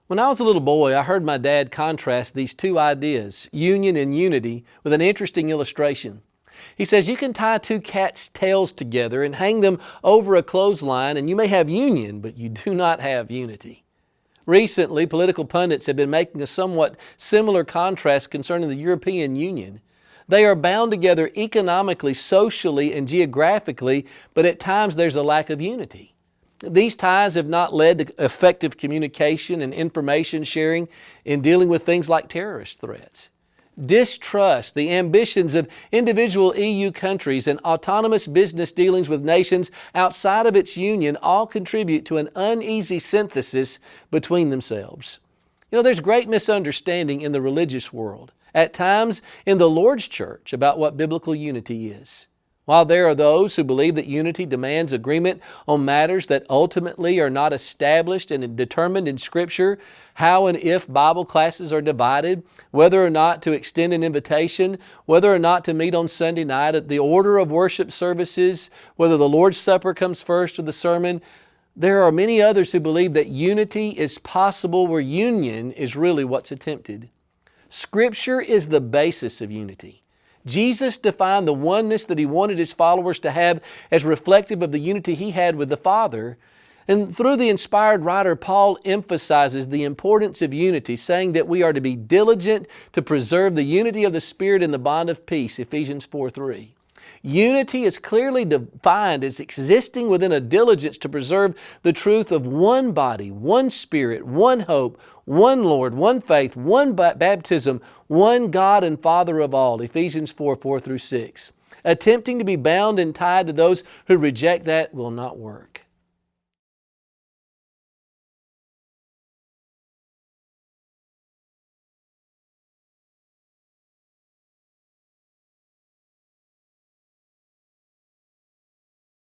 When I was a little boy, I heard my dad contrast these two ideas, union and unity, with an interesting illustration. He says you can tie two cats' tails together and hang them over a clothesline and you may have union, but you do not have unity. Recently, political pundits have been making a somewhat similar contrast concerning the European Union. They are bound together economically, socially, and geographically, but at times there's a lack of unity. These ties have not led to effective communication and information sharing in dealing with things like terrorist threats. Distrust, the ambitions of individual EU countries, and autonomous business dealings with nations outside of its union all contribute to an uneasy synthesis between themselves. There's great misunderstanding in the religious world, at times in the Lord's church, about what biblical unity is. While there are those who believe that unity demands agreement on matters that ultimately are not established and determined in Scripture, how and if Bible classes are divided, whether or not to extend an invitation, whether or not to meet on Sunday night, the order of worship services, whether the Lord's Supper comes first or the sermon, there are many others who believe that unity is possible where union is really what's attempted. Scripture is the basis of unity. Jesus defined the oneness that He wanted His followers to have as reflective of the unity He had with the Father. And through the inspired writer, Paul emphasizes the importance of unity, saying that we are to be diligent to preserve the unity of the Spirit in the bond of peace, Ephesians 4:3. Unity is clearly defined as existing within a diligence to preserve the truth of one body, one Spirit, one hope, one Lord, one faith, one baptism, one God and Father of all, Ephesians 4:4-6. Attempting to be bound and tied to those who reject that will not work.